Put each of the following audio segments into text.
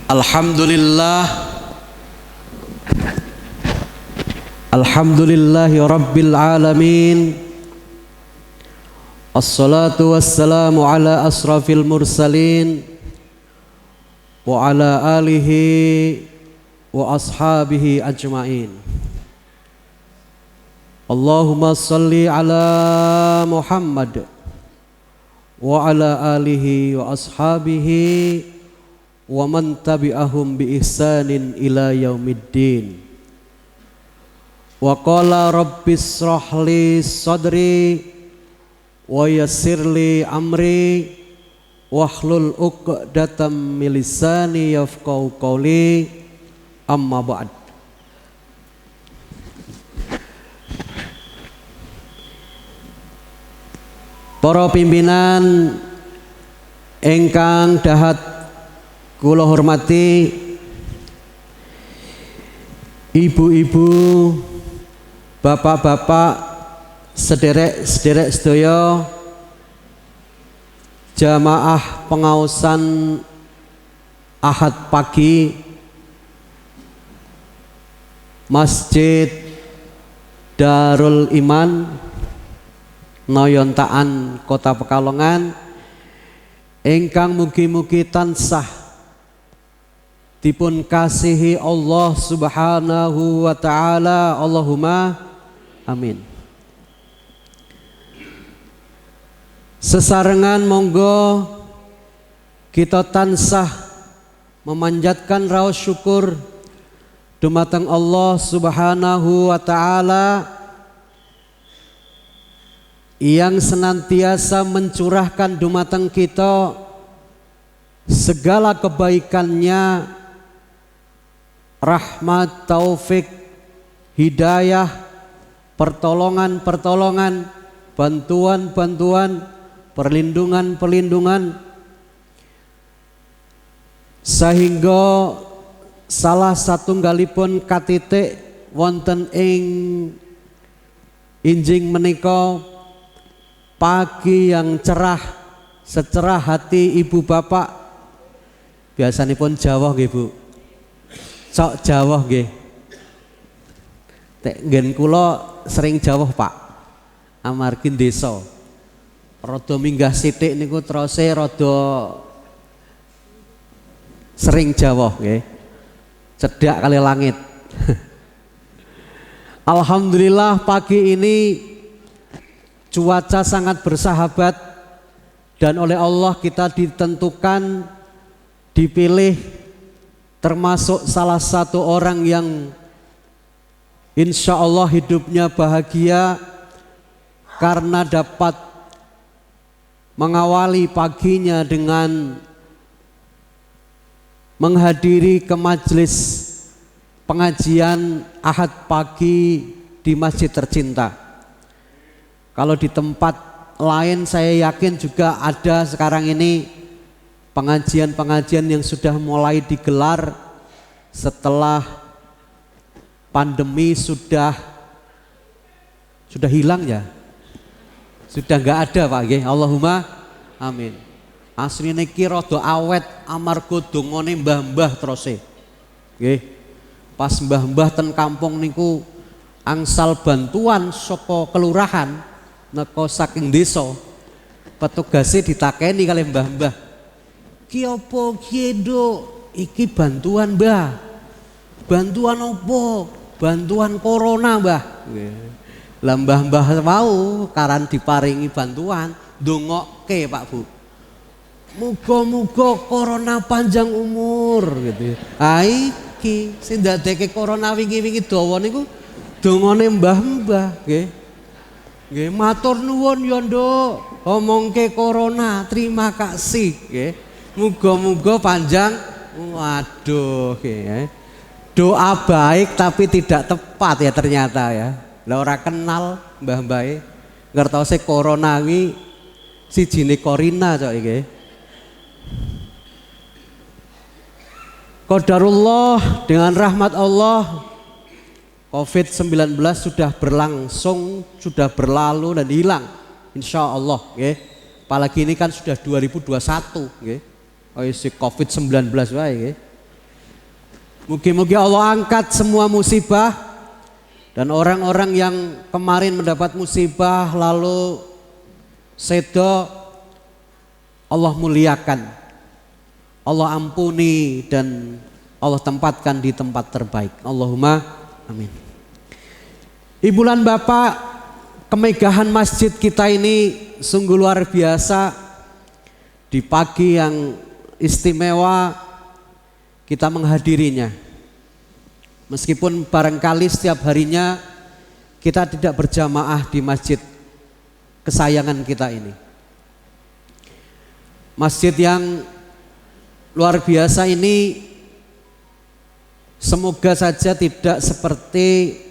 Alhamdulillahi Rabbil Alamin. Assalatu wassalamu ala asrafil mursalin wa ala alihi wa ashabihi ajma'in. Allahumma salli ala Muhammad wa ala alihi wa ashabihi wa man tabi'ahum bi ihsanin ila yaumiddin. Wa qala rabbis shrahli sadri wa yassirli amri wahlul 'uqdatam min lisani yafqahu qawli, amma ba'd. Para pimpinan ingkang dahat kula hormati, ibu-ibu, bapak-bapak, sederek-sederek sedaya, jamaah pengaosan Ahad pagi Masjid Darul Iman Noyontaan Kota Pekalongan, ingkang mugi-mugi tansah dipun kasihi Allah Subhanahu wa ta'ala. Allahumma amin. Sesarengan monggo kita tansah memanjatkan raos syukur dumateng Allah Subhanahu wa ta'ala yang senantiasa mencurahkan dumateng kita segala kebaikannya, rahmat, taufik, hidayah, pertolongan-pertolongan, bantuan-bantuan, perlindungan-perlindungan, sehingga salah satunggalipun katitik wonten ing injing menika pagi yang cerah, secerah hati ibu bapak. Biasanipun jawah nggih Bu, cok jawah nggih. Tek nggen kula sering jawah Pak, amargi desa rada minggah sithik niku terose rada sering jawah nggih, cedhak kali langit. Alhamdulillah pagi ini cuaca sangat bersahabat dan oleh Allah kita ditentukan, dipilih termasuk salah satu orang yang insya Allah hidupnya bahagia karena dapat mengawali paginya dengan menghadiri ke majelis pengajian Ahad pagi di masjid tercinta. Kalau di tempat lain saya yakin juga ada sekarang ini pengajian-pengajian yang sudah mulai digelar setelah pandemi sudah hilang ya, sudah nggak ada Pak nggih. Allahumma amin. Asline niki rada awet amarga dongane mbah-mbah terose nggih. Pas mbah-mbah ten kampung niku angsal bantuan saka kelurahan neka saking desa, petugasnya ditakeni kali mbah-mbah, ki apa ki Nduk? Iki bantuan Mbah. Bantuan apa? Bantuan corona Mbah. Lah mbah-mbah mau karan diparingi bantuan, ndongokke Pak Bu, muga-muga corona panjang umur gitu. Ah iki sing ndadekke corona wingi-wingi dawa niku dongane mbah-mbah nggih. Nggih, matur nuwun ya Nduk, omongke corona, terima kasih nggih. Muga-muga panjang. Waduh nggih. Doa baik tapi tidak tepat ya ternyata ya. Lah ora kenal mbah-mbahe. Ngertose corona kuwi sijine Corina cok nggih. Qadarullah, dengan rahmat Allah COVID-19 sudah berlangsung, sudah berlalu dan hilang insya Allah nggih. Apalagi ini kan sudah 2021 nggih. Oh isi COVID-19 wae nggih. Mugi-mugi Allah angkat semua musibah dan orang-orang yang kemarin mendapat musibah lalu sedo, Allah muliakan, Allah ampuni dan Allah tempatkan di tempat terbaik. Allahumma amin. Ibu dan bapak, kemegahan masjid kita ini sungguh luar biasa. Di pagi yang istimewa kita menghadirinya. Meskipun barangkali setiap harinya kita tidak berjamaah di masjid kesayangan kita ini. Masjid yang luar biasa ini semoga saja tidak seperti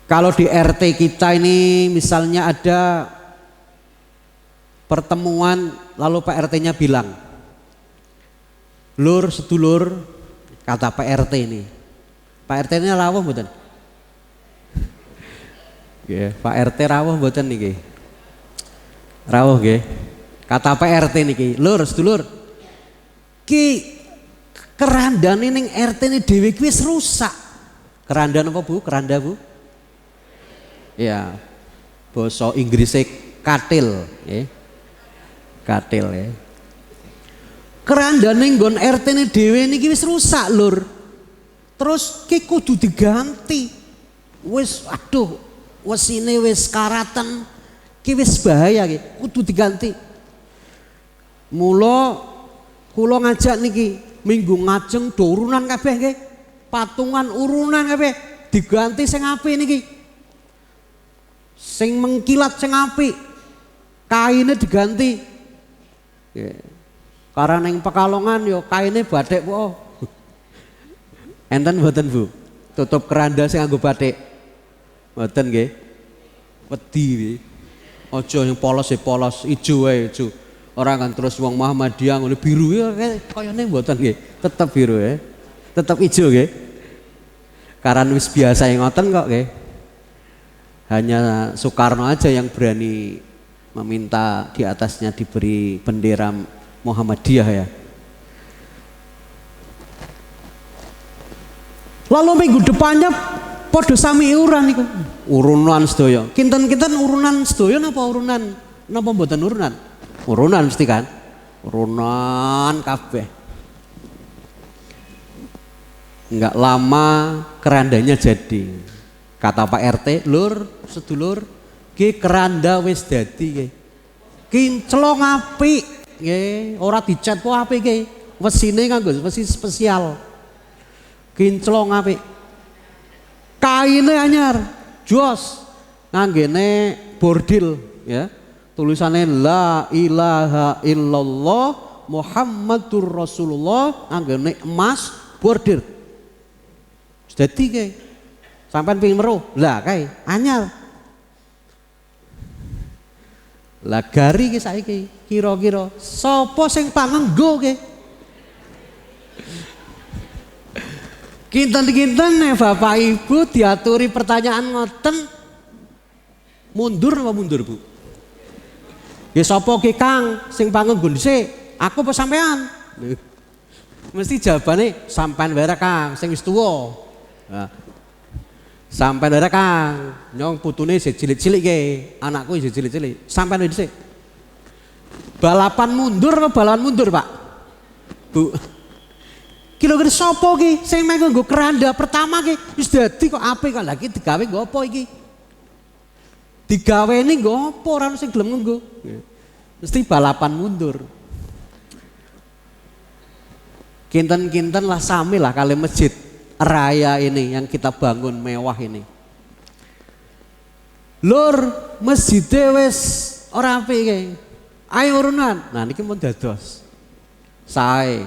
kalau di RT kita ini misalnya ada pertemuan lalu Pak RT-nya bilang, "Lur, sedulur," kata Pak RT ini. Pak RT-nya rawuh mboten? Nggih, Pak RT rawuh mboten niki? Rawuh nggih. Kata Pak RT niki, "Lur, sedulur, ki kerandane ning RT ini dhewe ki wis rusak." Kerandan apa Bu? Keranda Bu? Ya. Basa Inggrisnya katil, nggih. Katil ya. Kerandane nggon RT ini dhewe niki wis rusak, Lur. Terus ki kudu diganti. Wis aduh, wesine wis karatan. Ki wis bahaya ki, kudu diganti. Mula kula ngajak niki minggu ngajeng do urunan kabeh nggih. Patungan urunan kabeh diganti sing apik niki. Sing mengkilat sing apik. Kaine diganti. Karena yang Pekalongan yo kaine batik po. Enten mboten Bu? Tutup keranda sing nganggo batik. Mboten nggih. Wedi nggih. Aja yang polos polos, ijo wae ijo. Ora kan terus wong Muhammadiyah ngono biru ya kayane mboten nggih. Tetep biru ya. Tetep ijo nggih. Karena wis biasa yang ngoten kok nggih. Hanya Soekarno aja yang berani meminta di atasnya diberi bendera Muhammadiyah ya. Lalu minggu depannya podo sami urunan niku. Urunan sedaya. Kinten-kinten urunan sedaya napa urunan? Napa mboten urunan? Urunan mesti kan? Urunan kabeh. Enggak lama kerandanya jadi. Kata Pak RT, "Lur, sedulur, ki keranda wis dadi nggih. Kinclong apik nggih, ora dicet po apik nggih. Wesine nganggo wesi spesial. Kinclong apik. Kaine anyar, jos. Nganggene bordil ya. Tulisannya la ilaha illallah Muhammadur Rasulullah, nganggene emas bordir. Dadi nggih. Sampeyan pengin meruh. Lah kae anyar. Lah gari ki saiki kira-kira sapa sing pangenggo ki? Kinten-kinten Bapak Ibu diaturi pertanyaan ngoten mundur apa mundur Bu? Ya sapa ki Kang sing pangenggo dhisik? Aku apa sampean? Mesti jawabane sampean wae Kang sing wis tuwa. Nah, sampai ada Kang, nyong putune isih cilik-cilik ke, anakku isih cilik-cilik. Sampai ada sih. Balapan mundur apa balapan mundur Pak? Bu. Kira-kira sopo ki? Sing mek nggo keranda pertama ki wis dadi kok apik kok lagi digawe nggo apa iki? Digaweni nggo apa ora sing gelem nggo. Mesti balapan mundur. Kinten-kinten lah sami lah kali masjid raya ini yang kita bangun mewah ini. Lur, masjidnya wis ora apik iki. Ayo urunan. Nah niki mun dados. Sae.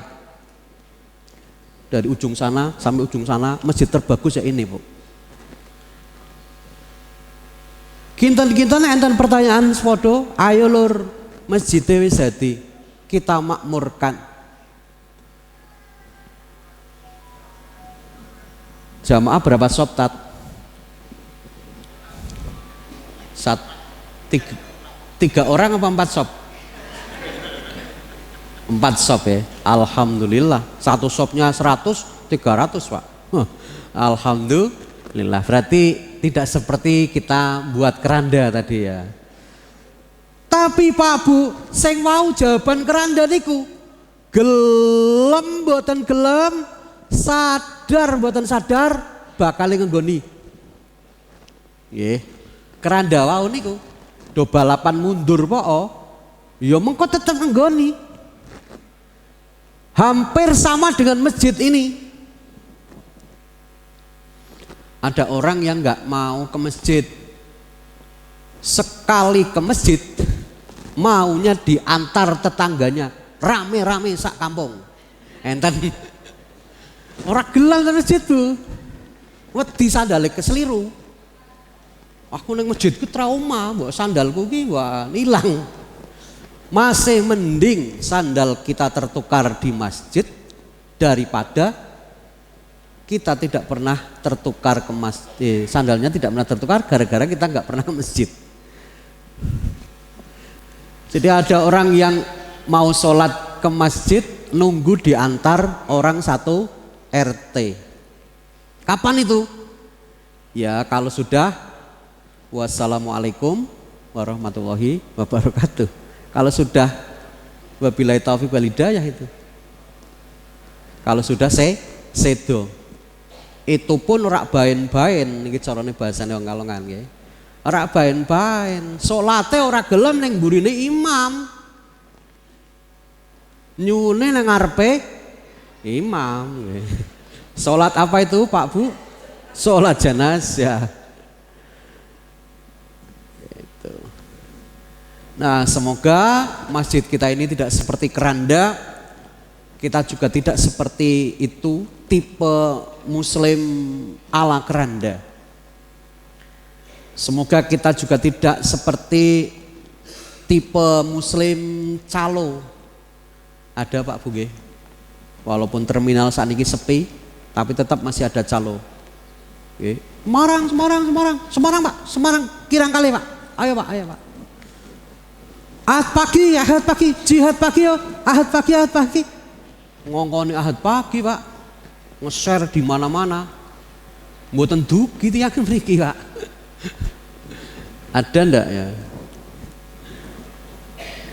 Dari ujung sana sampai ujung sana masjid terbagus ya ini, Bu. Kinten-kinten enten pertanyaan sepodo, ayo lur, masjidnya wis dadi. Kita makmurkan. Jamaah berapa sop tat? Tiga orang apa 4 sop? 4 sop ya. Alhamdulillah. Satu sopnya 100, 300 Pak. Alhamdulillah. Berarti tidak seperti kita buat keranda tadi ya. Tapi Pak Bu, sing mau jawaban keranda niku gelem mboten gelem, sadar mboten sadar bakal ngenggoni. Nggih. Keranda wau niku do balapan mundur po, ya mengko tetep ngenggoni. Hampir sama dengan masjid ini. Ada orang yang nggak mau ke masjid, sekali ke masjid maunya diantar tetangganya, rame-rame sak kampung. Enten orang gelang ke masjid tuh, wedi sandale keseliru. Aku nang masjid ku trauma, mbok sandalku ki wah ilang. Masih mending sandal kita tertukar di masjid daripada kita tidak pernah tertukar ke masjid. Sandalnya tidak pernah tertukar gara-gara kita nggak pernah ke masjid. Jadi ada orang yang mau sholat ke masjid nunggu diantar orang satu RT. Kapan itu? Ya kalau sudah wassalamualaikum warahmatullahi wabarakatuh. Kalau sudah wabillahi taufiq wal hidayah itu. Kalau sudah sedo. Itu pun ora baen-baen iki carane bahasane wong Kalongan nggih. Ora baen-baen, salate ora gelem ning mburine imam. Nyune nang ngarepe imam nggih. Salat apa itu, Pak Bu? Salat jenazah. Gitu. Nah, semoga masjid kita ini tidak seperti keranda. Kita juga tidak seperti itu, tipe muslim ala keranda. Semoga kita juga tidak seperti tipe muslim calo. Ada Pak Bu nggih. Walaupun terminal saat ini sepi, tapi tetap masih ada calo. Nggih. Semarang Pak, Semarang Kirang Kali Pak. Ayo Pak. Ahad pagi, jihad pagi yo, ahad pagi. Ngongkoni ahad pagi Pak, nge-share di mana-mana, mboten dugi yakin mriki Pak. Ada ndak ya?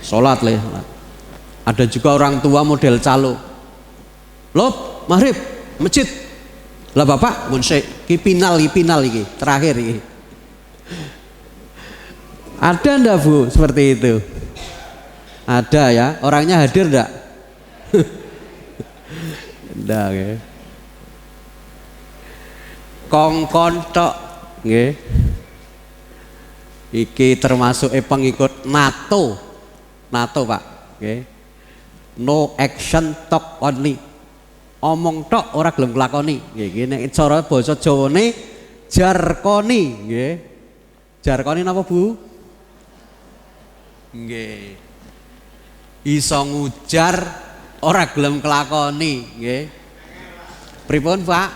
Sholat lah. Ada juga orang tua model calo. Lop, maghrib, masjid. Lah Bapak, mun sik ki final iki, terakhir iki. Ada ndak Bu seperti itu? Ada ya, orangnya hadir ndak? Ndak ya. Kongkon tok nggih. Iki termasuk pengikut NATO Pak nggih. No action talk only. Omong tok ora gelem nglakoni nggih. Iki nek cara basa Jawane jarkoni nggih. Jarkoni napa Bu? Nggih. Iso ngujar ora gelem kelakoni nggih. Pripun Pak?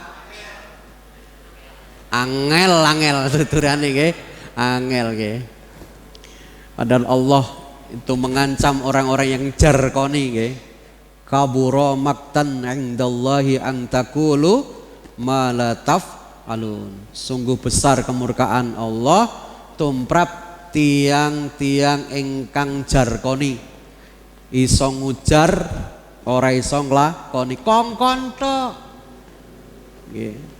Angel tuturane nggih. Angel nggih. Padahal Allah itu mengancam orang-orang yang jarkoni nggih. Kabura maktan indallahi an taqulu ma la taf'alun. Sungguh besar kemurkaan Allah tumrap tiang-tiang ingkang jarkoni. Iso ngujar ora iso nglakoni, kongkon tok nggih.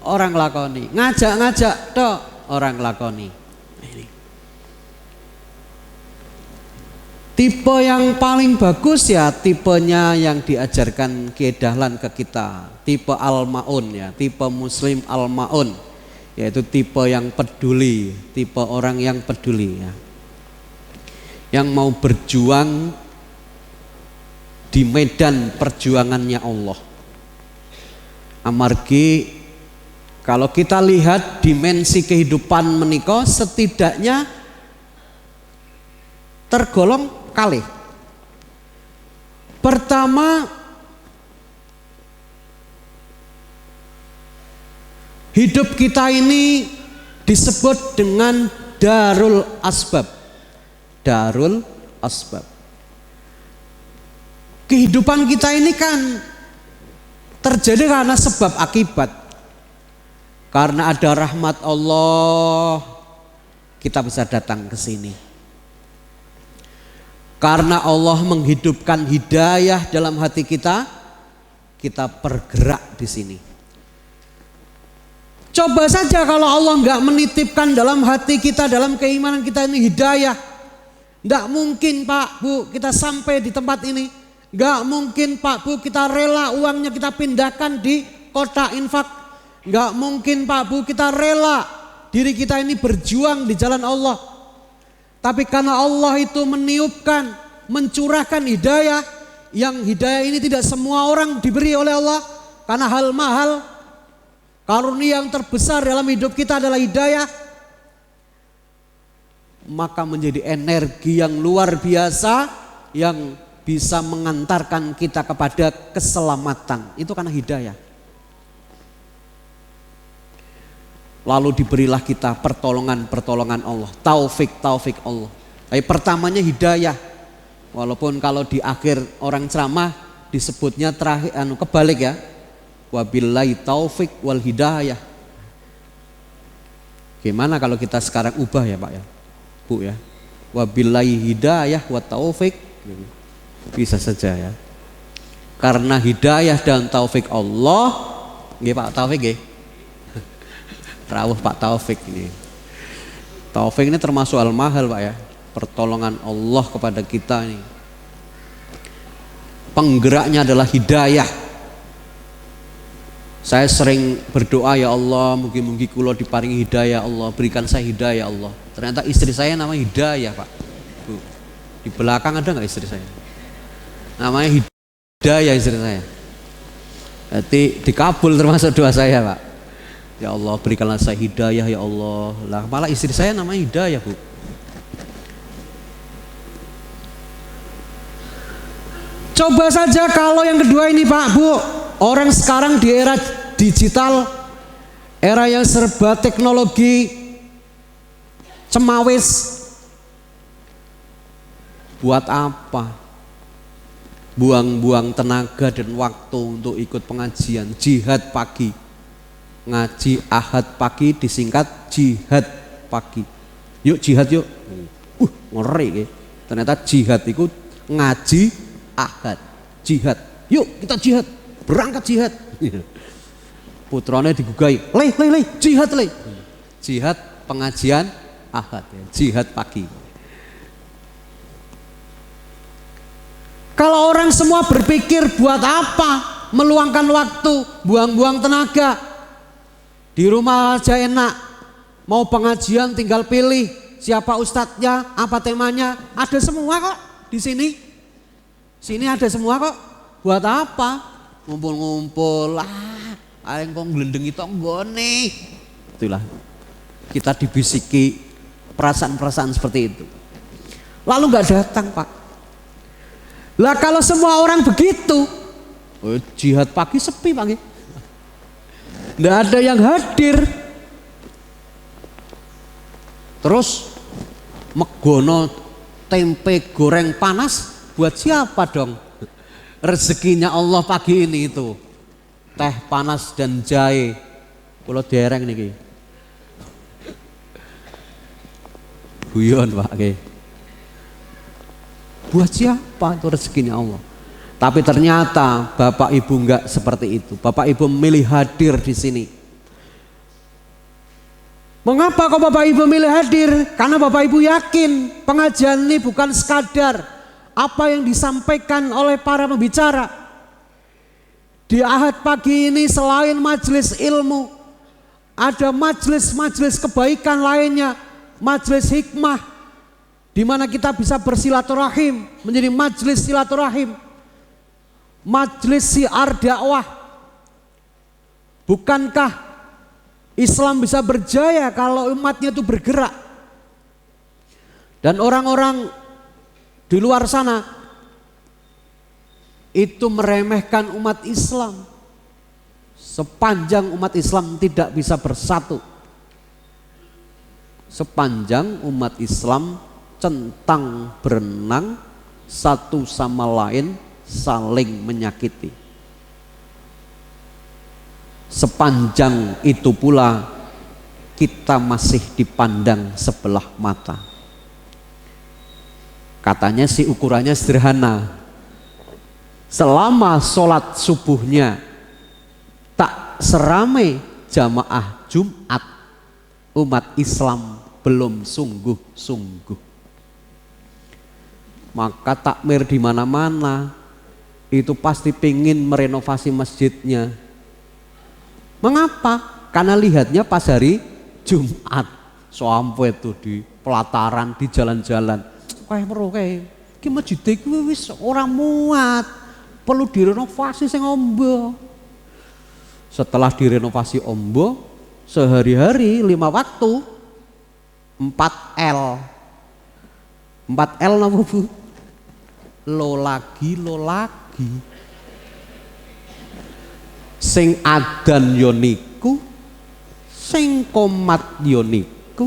Orang lakoni, ngajak tok orang lakoni. Ini tipe yang paling bagus ya, tipenya yang diajarkan Kiai Dahlan ke kita, tipe al-maun ya, tipe muslim al-maun, yaitu tipe yang peduli, tipe orang yang peduli ya, yang mau berjuang di medan perjuangannya Allah. Amargi kalau kita lihat dimensi kehidupan menika setidaknya tergolong kalih. Pertama, hidup kita ini disebut dengan darul asbab. Darul asbab. kehidupan kita ini kan terjadi karena sebab akibat. Karena ada rahmat Allah, kita bisa datang ke sini. Karena Allah menghidupkan hidayah dalam hati kita, kita bergerak di sini. Coba saja kalau Allah nggak menitipkan dalam hati kita, dalam keimanan kita ini hidayah, nggak mungkin Pak Bu kita sampai di tempat ini. Nggak mungkin Pak Bu kita rela uangnya kita pindahkan di kotak infak. Nggak mungkin Pak Bu kita rela diri kita ini berjuang di jalan Allah. Tapi karena Allah itu meniupkan, mencurahkan hidayah, yang hidayah ini tidak semua orang diberi oleh Allah, karena hal mahal, karunia yang terbesar dalam hidup kita adalah hidayah, maka menjadi energi yang luar biasa yang bisa mengantarkan kita kepada keselamatan. Itu karena hidayah. Lalu diberilah kita pertolongan Allah, taufik Allah. Tapi pertamanya hidayah. Walaupun kalau di akhir orang ceramah disebutnya terakhir kebalik ya. Wabillahi taufik wal hidayah. Gimana kalau kita sekarang ubah ya Pak ya, Bu ya. Wabillahi hidayah wa taufik. Bisa saja ya. Karena hidayah dan taufik Allah, nggih Pak Taufik nggih. Rawuh Pak Taufik ini. Taufik ini termasuk al-mahal Pak ya. Pertolongan Allah kepada kita ini. Penggeraknya adalah hidayah. Saya sering berdoa, ya Allah, mugi-mugi kula diparingi hidayah Allah, berikan saya hidayah Allah. Ternyata istri saya namanya Hidayah Pak. Bu, di belakang ada nggak istri saya? Namanya Hidayah istri saya. Jadi dikabul termasuk doa saya Pak. Ya Allah berikanlah saya hidayah ya Allah. Lah malah istri saya namanya Hidayah Bu. Coba saja kalau yang kedua ini Pak Bu, orang sekarang di era digital, era yang serba teknologi, cemawis, buat apa? Buang-buang tenaga dan waktu untuk ikut pengajian jihad pagi. Ngaji Ahad pagi disingkat jihad pagi. Yuk jihad yuk. Ngeri ya. Ternyata jihad itu ngaji Ahad. Jihad. Yuk kita jihad. Berangkat jihad. Putranya digugai. Le jihad le. Jihad pengajian Ahad ya. Jihad pagi. Kalau orang semua berpikir buat apa meluangkan waktu, buang-buang tenaga. Di rumah aja enak, mau pengajian tinggal pilih siapa ustadznya, apa temanya, ada semua kok di sini. Sini ada semua kok. Buat apa? Ngumpul-ngumpul lah, aing kok nglendengi tonggone. Itulah kita dibisiki perasaan-perasaan seperti itu. Lalu nggak datang Pak. Lah kalau semua orang begitu, jihad pagi sepi Pak. Nggak ada yang hadir. Terus megono tempe goreng panas buat siapa dong? Rezekinya Allah pagi ini itu teh panas dan jahe. Kalau dereng niki. Guyon Pak. Buat siapa itu rezekinya Allah? Tapi ternyata Bapak Ibu enggak seperti itu. Bapak Ibu memilih hadir di sini. Mengapa kok Bapak Ibu milih hadir? Karena Bapak Ibu yakin pengajian ini bukan sekadar apa yang disampaikan oleh para pembicara. Di Ahad pagi ini selain majelis ilmu, ada majelis-majelis kebaikan lainnya, majelis hikmah, di mana kita bisa bersilaturahim, menjadi majelis silaturahim. Majelis siar dakwah. Bukankah Islam bisa berjaya kalau umatnya itu bergerak? Dan orang-orang di luar sana itu meremehkan umat Islam. Sepanjang umat Islam tidak bisa bersatu, sepanjang umat Islam centang berenang satu sama lain saling menyakiti. Sepanjang itu pula kita masih dipandang sebelah mata. Katanya sih ukurannya sederhana. Selama sholat subuhnya tak seramai jamaah Jumat, umat Islam belum sungguh-sungguh. Maka takmir di mana-mana itu pasti pengen merenovasi masjidnya. Mengapa? Karena lihatnya pas hari Jumat, sampai itu di pelataran, di jalan-jalan. Kayak meroh kayak, ki masjid iki wis ora muat, perlu direnovasi sing ombo. Setelah direnovasi ombo, sehari-hari 5 waktu 4L. 4L napa Bu? Lo lagi. Sing adan yo niku, sing komat yo niku,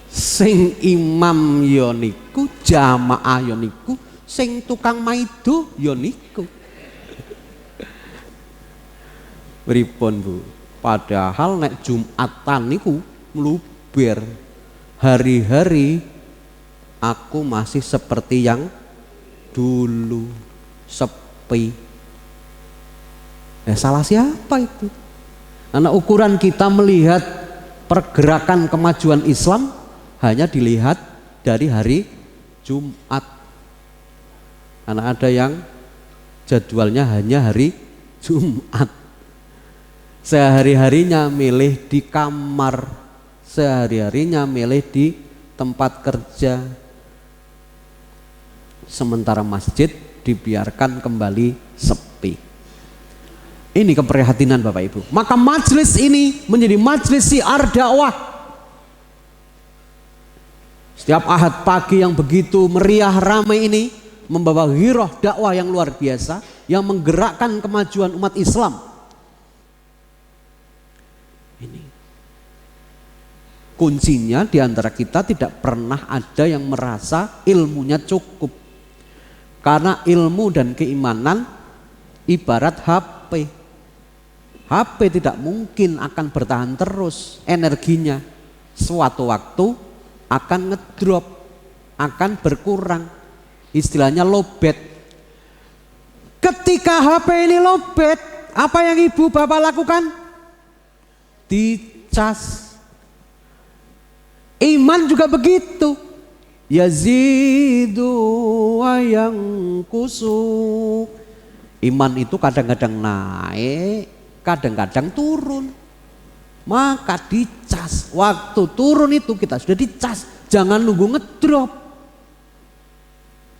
sing imam yo niku, jamaah yo niku, sing tukang maido yo niku. Pripun Bu? Padahal nek Jumatan niku mluber. Hari-hari aku masih seperti yang dulu, sepi. Salah siapa itu? Karena ukuran kita melihat pergerakan kemajuan Islam hanya dilihat dari hari Jumat. Karena ada yang jadwalnya hanya hari Jumat. Sehari-harinya milih di kamar, sehari-harinya milih di tempat kerja. Sementara masjid dibiarkan kembali sepi. Ini keprihatinan Bapak Ibu. Maka majelis ini menjadi majelis syiar dakwah. Setiap Ahad pagi yang begitu meriah ramai ini membawa ghiroh dakwah yang luar biasa yang menggerakkan kemajuan umat Islam. Ini kuncinya di antara kita tidak pernah ada yang merasa ilmunya cukup. Karena ilmu dan keimanan ibarat HP. HP tidak mungkin akan bertahan terus energinya. Suatu waktu akan ngedrop, akan berkurang. Istilahnya lowbat. Ketika HP ini lowbat, apa yang ibu bapak lakukan? Dicas. Iman juga begitu. Yazidu wa yanqusu. Iman itu kadang-kadang naik, kadang-kadang turun. Maka dicas. Waktu turun itu kita sudah dicas. Jangan nunggu ngedrop.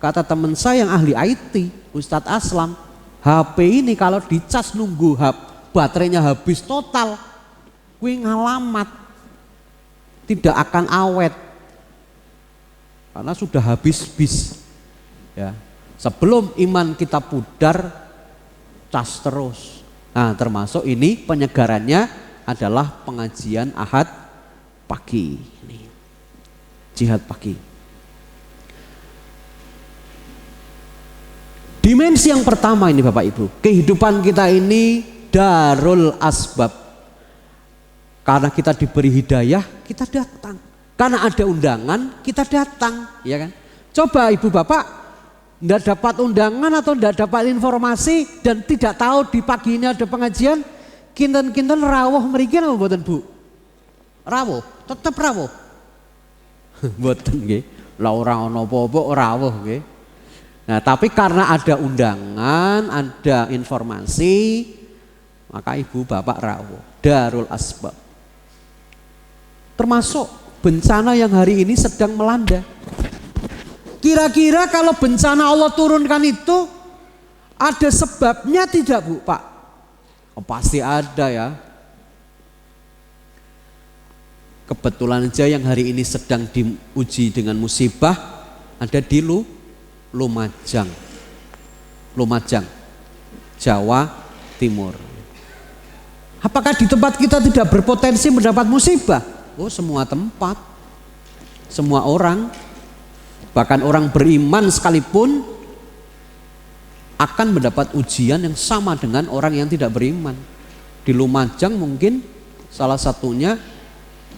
Kata teman saya yang ahli IT, Ustadz Aslam, HP ini kalau dicas nunggu baterainya habis total, kuwi ngalamat, tidak akan awet. Karena sudah habis bis. Ya. Sebelum iman kita pudar, cas terus. Nah, termasuk ini penyegarannya adalah pengajian Ahad pagi. Ini. Jihad pagi. Dimensi yang pertama ini Bapak Ibu, kehidupan kita ini darul asbab. Karena kita diberi hidayah, kita datang. Karena ada undangan, kita datang, ya kan? Coba Ibu Bapak tidak dapat undangan atau tidak dapat informasi dan tidak tahu di pagi ini ada pengajian, kinten-kinten rawuh mriki napa mboten Bu? Rawuh, tetep rawuh. Mboten nggih. Lah ora ana apa-apa rawuh nggih. Nah, tapi karena ada undangan, ada informasi, maka ibu bapak rawuh. Darul asbab. Termasuk bencana yang hari ini sedang melanda. Kira-kira kalau bencana Allah turunkan itu ada sebabnya tidak Bu Pak? Oh, pasti ada ya. Kebetulan aja yang hari ini sedang diuji dengan musibah ada di Lumajang, Jawa Timur. Apakah di tempat kita tidak berpotensi mendapat musibah? Oh, semua tempat, semua orang, bahkan orang beriman sekalipun akan mendapat ujian yang sama dengan orang yang tidak beriman. Di Lumajang mungkin salah satunya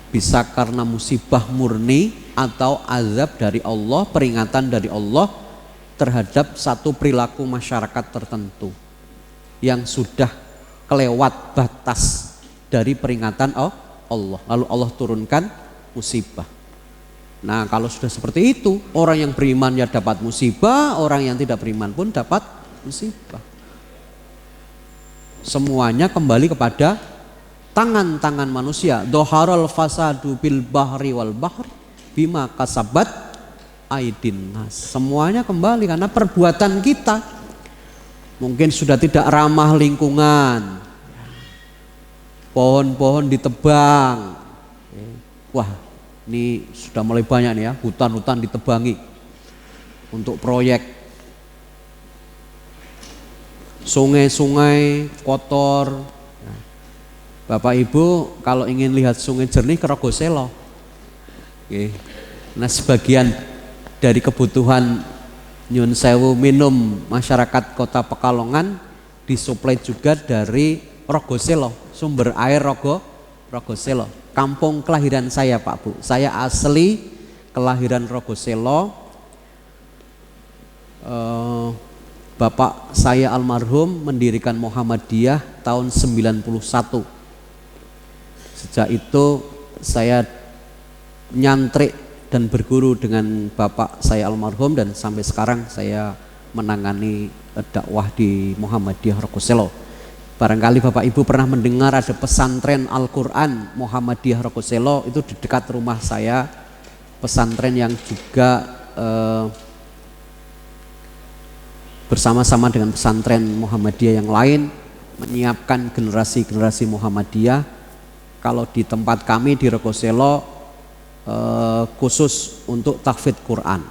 bisa karena musibah murni atau azab dari Allah, peringatan dari Allah terhadap satu perilaku masyarakat tertentu yang sudah kelewat batas dari peringatan Allah. Lalu Allah turunkan musibah. Nah, kalau sudah seperti itu, orang yang beriman ya dapat musibah, orang yang tidak beriman pun dapat musibah. Semuanya kembali kepada tangan-tangan manusia. Dhaharal fasadu bil bahri wal bahri bima kasabat aidin nas. Semuanya kembali karena perbuatan kita. Mungkin sudah tidak ramah lingkungan, pohon-pohon ditebang. Wah, ini sudah mulai banyak nih ya, hutan-hutan ditebangi untuk proyek. Sungai-sungai kotor. Bapak Ibu kalau ingin lihat sungai jernih ke Rogoselo. Nah, sebagian dari kebutuhan nyun sewu minum masyarakat Kota Pekalongan disuplai juga dari Rogoselo, sumber air Rogoselo. Kampung kelahiran saya, Pak Bu. Saya asli kelahiran Rogoselo. Bapak saya almarhum mendirikan Muhammadiyah tahun 91. Sejak itu saya nyantrik dan berguru dengan bapak saya almarhum, dan sampai sekarang saya menangani dakwah di Muhammadiyah Rogoselo. Barangkali Bapak Ibu pernah mendengar ada pesantren Al-Quran Muhammadiyah Rogoselo, itu di dekat rumah saya. Pesantren yang juga bersama-sama dengan pesantren Muhammadiyah yang lain menyiapkan generasi-generasi Muhammadiyah. Kalau di tempat kami di Rogoselo khusus untuk tahfidz Quran,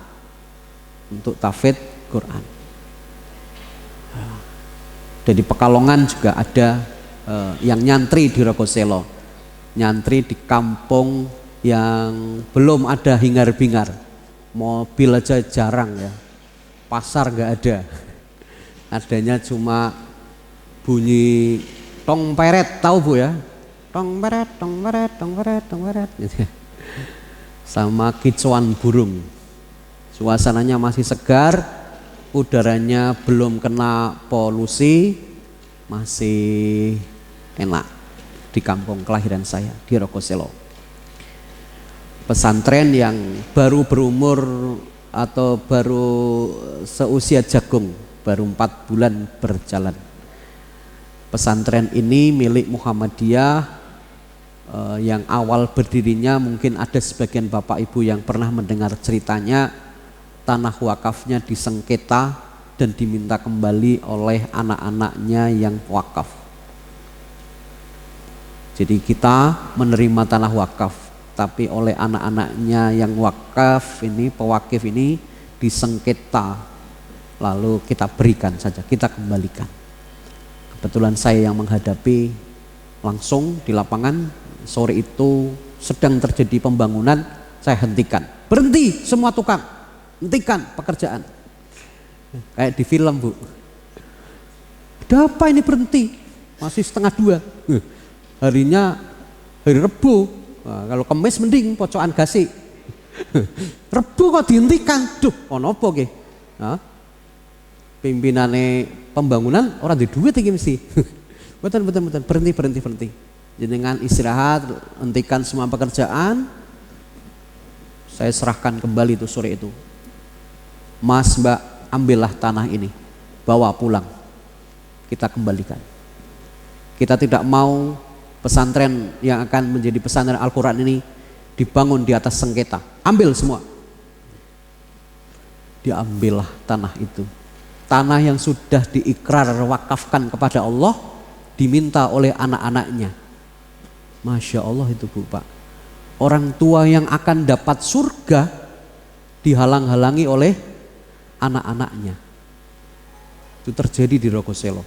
Jadi Pekalongan juga ada yang nyantri di Rogoselo, nyantri di kampung yang belum ada hingar-bingar, mobil aja jarang ya, pasar nggak ada, adanya cuma bunyi tong peret, tahu Bu ya, tong peret, tong peret, tong peret, tong peret, gitu ya. Sama kicauan burung. Suasananya masih segar, udaranya belum kena polusi, masih enak di kampung kelahiran saya di Rogoselo. Pesantren yang baru berumur atau baru seusia jagung, baru 4 bulan berjalan. Pesantren ini milik Muhammadiyah. Yang awal berdirinya mungkin ada sebagian Bapak Ibu yang pernah mendengar ceritanya, tanah wakafnya disengketa dan diminta kembali oleh anak-anaknya yang wakaf. Jadi kita menerima tanah wakaf, tapi oleh anak-anaknya yang wakaf ini, pewakif ini disengketa, lalu kita berikan saja, kita kembalikan. Kebetulan saya yang menghadapi langsung di lapangan. Sore itu sedang terjadi pembangunan, saya hentikan. Berhenti semua tukang, hentikan pekerjaan. Kayak di film Bu. Ada apa ini berhenti? Masih 1:30. Harinya hari Rebu. Nah, kalau Kamis mending pocokan gasi. Rebu kok dihentikan? Duh, ono apa nggih? Nah, pimpinane pembangunan orang di duit iki mesti. Betul, berhenti. Jenengan istirahat, hentikan semua pekerjaan. Saya serahkan kembali itu sore itu. Mas, Mbak, ambillah tanah ini, bawa pulang, kita kembalikan. Kita tidak mau pesantren yang akan menjadi pesantren Al-Quran ini dibangun di atas sengketa. Ambil semua. Diambillah tanah itu. Tanah yang sudah diikrar wakafkan kepada Allah, diminta oleh anak-anaknya. Masya Allah itu Bu, Pak. Orang tua yang akan dapat surga dihalang-halangi oleh anak-anaknya. Itu terjadi di Rogoselo.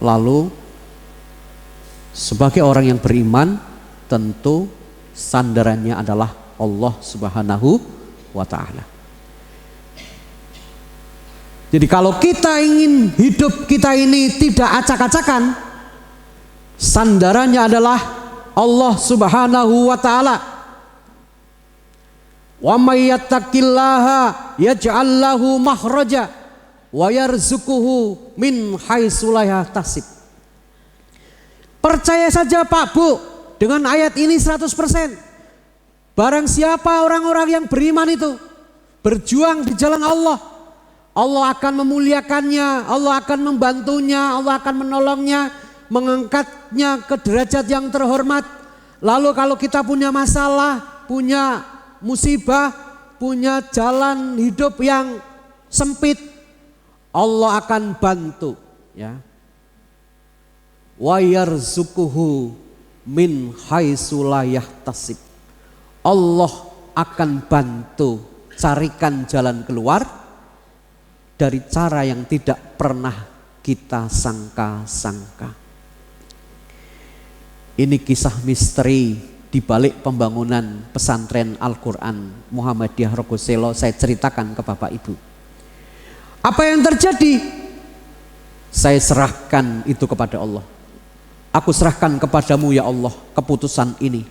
Lalu sebagai orang yang beriman, tentu sandarannya adalah Allah Subhanahu wa ta'ala. Jadi kalau kita ingin hidup kita ini tidak acak-acakan, sandarannya adalah Allah Subhanahu wa taala. Wa may yattaqillaha yaj'al lahu makhraja wa yarzuquhu min haitsu la yahtasib. Percaya saja Pak Bu dengan ayat ini 100%. Barang siapa orang-orang yang beriman itu berjuang di jalan Allah, Allah akan memuliakannya, Allah akan membantunya, Allah akan menolongnya, mengangkatnya ke derajat yang terhormat. Lalu kalau kita punya masalah, punya musibah, punya jalan hidup yang sempit, Allah akan bantu, ya. Wa yarzuquhu min haitsu la yahtasib. Allah akan bantu carikan jalan keluar dari cara yang tidak pernah kita sangka-sangka. Ini kisah misteri di balik pembangunan pesantren Al-Quran Muhammadiyah Rogoselo, saya ceritakan ke Bapak Ibu. Apa yang terjadi? Saya serahkan itu kepada Allah. Aku serahkan kepadamu ya Allah keputusan ini,